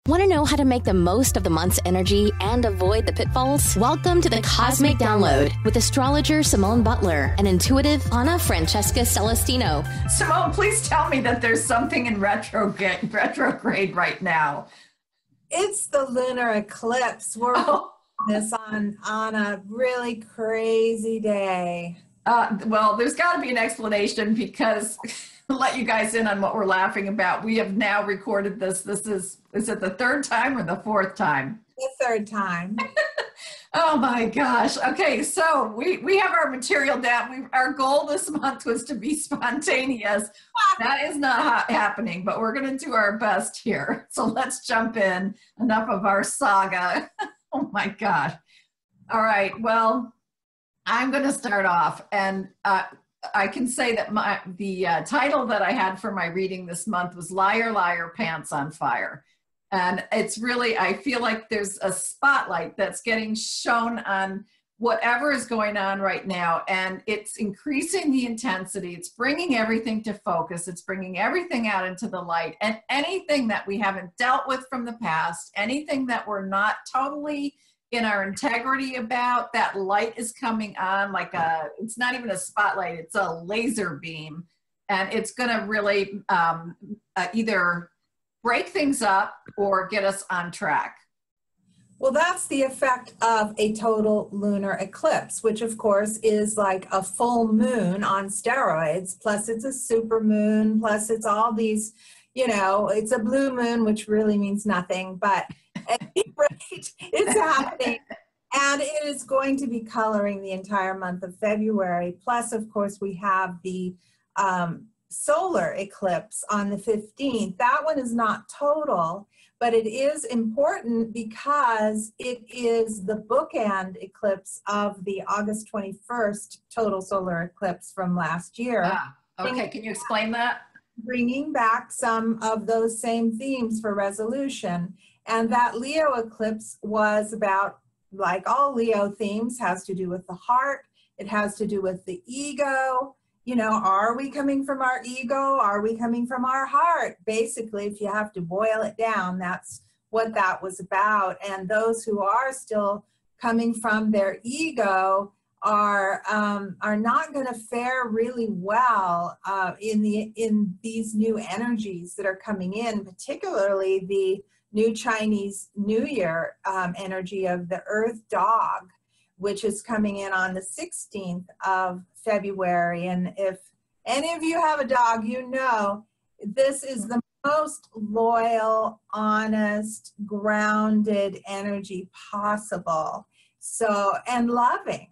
Want to know how to make the most of the month's energy and avoid the pitfalls? Welcome to the Cosmic Download with astrologer Simone Butler and intuitive Anna Francesca Celestino. Simone, please tell me that there's something in retrograde right now. It's the lunar eclipse. We're this on a really crazy day. Well, there's got to be an explanation because I'll let you guys in on what we're laughing about. We have now recorded this. This is it the third time or the fourth time? The third time. Oh my gosh. Okay, so we have our material down. Our goal this month was to be spontaneous. That is not happening, but we're going to do our best here. So let's jump in. Enough of our saga. Oh my God. All right. Well, I'm going to start off, and I can say that the title that I had for my reading this month was Liar, Liar, Pants on Fire. And it's really, I feel like there's a spotlight that's getting shown on whatever is going on right now. And it's increasing the intensity. It's bringing everything to focus. It's bringing everything out into the light. And anything that we haven't dealt with from the past, anything that we're not totally in our integrity about, that light is coming on like it's not even a spotlight, it's a laser beam. And it's gonna really either break things up or get us on track. Well, that's the effect of a total lunar eclipse, which of course is like a full moon on steroids, plus it's a super moon, plus it's all these, it's a blue moon, which really means nothing, but at any rate, it's happening. And it is going to be coloring the entire month of February. Plus, of course, we have the solar eclipse on the 15th. That one is not total, but it is important because it is the bookend eclipse of the August 21st total solar eclipse from last year. Okay, can you explain that? Bringing back some of those same themes for resolution. And that Leo eclipse was about, like all Leo themes, has to do with the heart. It has to do with the ego. Are we coming from our ego? Are we coming from our heart? Basically, if you have to boil it down, that's what that was about. And those who are still coming from their ego are not going to fare really well in these new energies that are coming in, particularly the new Chinese New Year energy of the Earth Dog, which is coming in on the 16th of February. And if any of you have a dog, this is the most loyal, honest, grounded energy possible. So, and loving,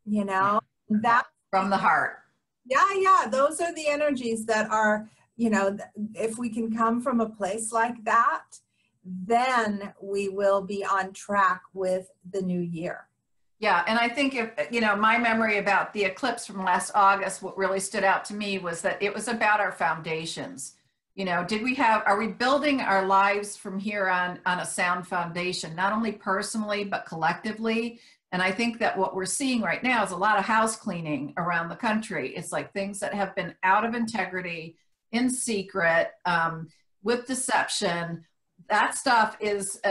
that from the heart. Yeah. Those are the energies that are, if we can come from a place like that, then we will be on track with the new year. Yeah, and I think my memory about the eclipse from last August, what really stood out to me was that it was about our foundations. Are we building our lives from here on a sound foundation, not only personally, but collectively? And I think that what we're seeing right now is a lot of house cleaning around the country. It's like things that have been out of integrity, in secret, with deception. That stuff is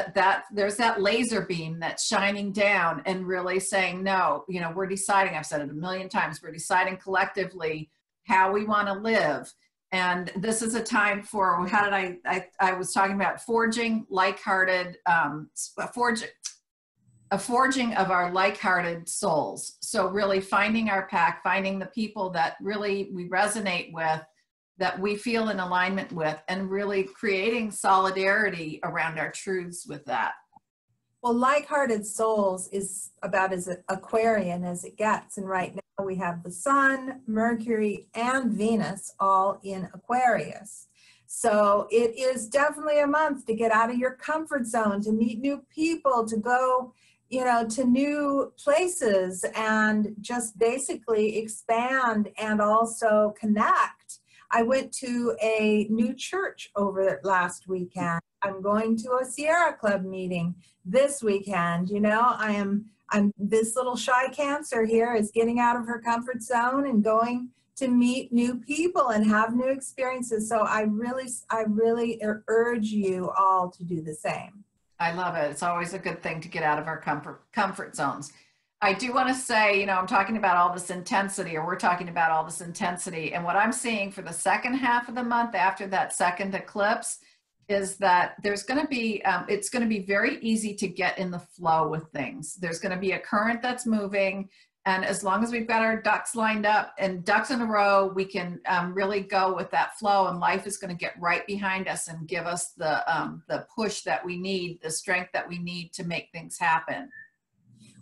there's that laser beam that's shining down and really saying, no, we're deciding, I've said it a million times, we're deciding collectively how we want to live. And this is a time for, I was talking about forging like-hearted, a forging of our like-hearted souls. So really finding our pack, finding the people that really we resonate with, that we feel in alignment with, and really creating solidarity around our truths with that. Well, like-hearted souls is about as Aquarian as it gets. And right now we have the Sun, Mercury, and Venus all in Aquarius. So it is definitely a month to get out of your comfort zone, to meet new people, to go, to new places, and just basically expand and also connect. I went to a new church over last weekend. I'm going to a Sierra Club meeting this weekend. I'm this little shy Cancer here is getting out of her comfort zone and going to meet new people and have new experiences. So I really urge you all to do the same. I love it. It's always a good thing to get out of our comfort zones. I do want to say, I'm talking about all this intensity, or we're talking about all this intensity. And what I'm seeing for the second half of the month after that second eclipse is that there's going to be, it's going to be very easy to get in the flow with things. There's going to be a current that's moving. And as long as we've got our ducks lined up and ducks in a row, we can really go with that flow, and life is going to get right behind us and give us the push that we need, the strength that we need to make things happen.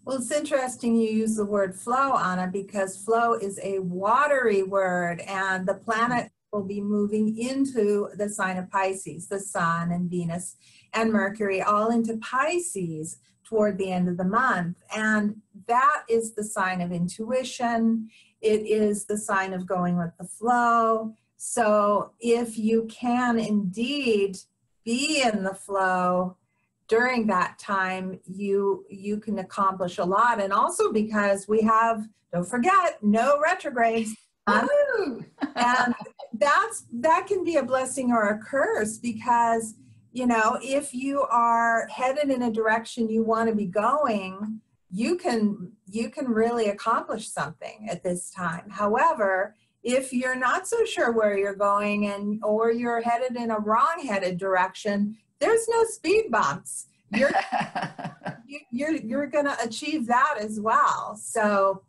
Well, it's interesting you use the word flow, Anna, because flow is a watery word, and the planet will be moving into the sign of Pisces, the Sun and Venus and Mercury all into Pisces toward the end of the month. And that is the sign of intuition. It is the sign of going with the flow. So if you can indeed be in the flow during that time, you can accomplish a lot. And also because we have, don't forget, no retrogrades. And that can be a blessing or a curse, because if you are headed in a direction you want to be going, you can really accomplish something at this time. However, if you're not so sure where you're going or you're headed in a wrong-headed direction, there's no speed bumps. You're going to achieve that as well. So,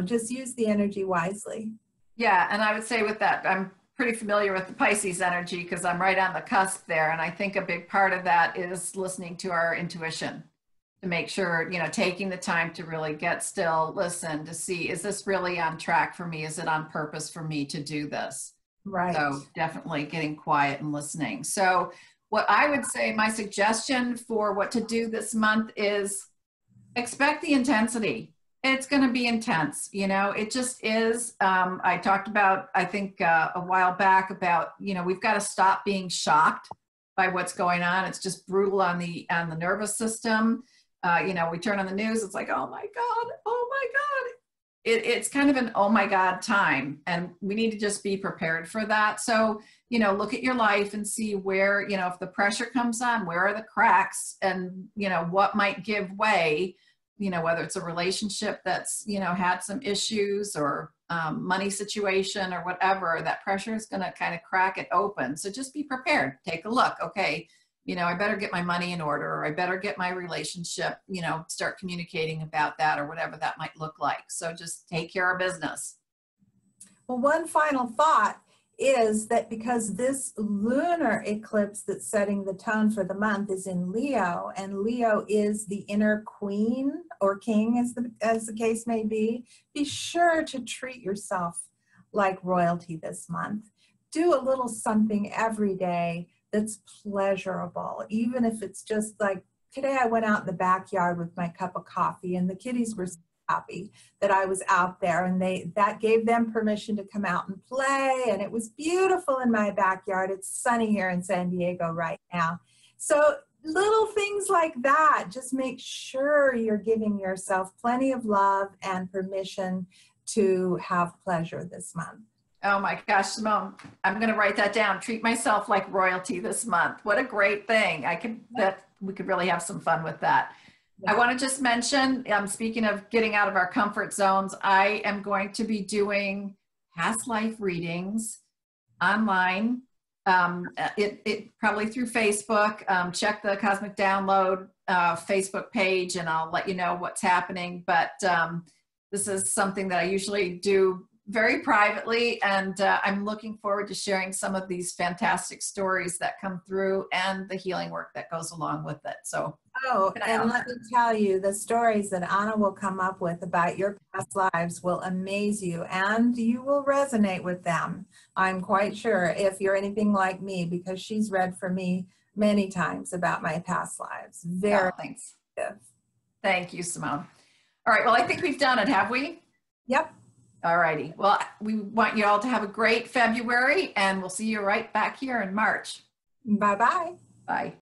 just use the energy wisely. Yeah, and I would say with that, I'm pretty familiar with the Pisces energy because I'm right on the cusp there. And I think a big part of that is listening to our intuition to make sure, taking the time to really get still, listen to see, is this really on track for me? Is it on purpose for me to do this? Right. So definitely getting quiet and listening. So what I would say, my suggestion for what to do this month is expect the intensity. It's going to be intense. It just is. I talked about, I think a while back about, we've got to stop being shocked by what's going on. It's just brutal on the nervous system. We turn on the news. It's like, oh my God. It's kind of an, oh my God time. And we need to just be prepared for that. So, look at your life and see where, if the pressure comes on, where are the cracks, and, what might give way, whether it's a relationship that's, had some issues, or money situation or whatever, that pressure is going to kind of crack it open. So just be prepared. Take a look. Okay. I better get my money in order, or I better get my relationship, start communicating about that, or whatever that might look like. So just take care of business. Well, one final thought is that because this lunar eclipse that's setting the tone for the month is in Leo, and Leo is the inner queen or king, as the case may be sure to treat yourself like royalty this month. Do a little something every day that's pleasurable, even if it's just like, today I went out in the backyard with my cup of coffee, and the kitties were so happy that I was out there, and that gave them permission to come out and play, and it was beautiful in my backyard. It's sunny here in San Diego right now. So little things like that, just make sure you're giving yourself plenty of love and permission to have pleasure this month. Oh my gosh, Simone, I'm going to write that down. Treat myself like royalty this month. What a great thing. We could really have some fun with that. Yeah. I want to just mention, speaking of getting out of our comfort zones, I am going to be doing past life readings online. It probably through Facebook. Check the Cosmic Download Facebook page, and I'll let you know what's happening. But this is something that I usually do very privately, and I'm looking forward to sharing some of these fantastic stories that come through and the healing work that goes along with it. So, and let me tell you, the stories that Anna will come up with about your past lives will amaze you, and you will resonate with them. I'm quite sure, if you're anything like me, because she's read for me many times about my past lives. Very thanks. Thank you, Simone. All right, well, I think we've done it, have we? Yep. All righty. Well, we want you all to have a great February, and we'll see you right back here in March. Bye-bye. Bye.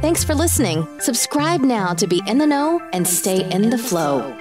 Thanks for listening. Subscribe now to be in the know and stay in the flow.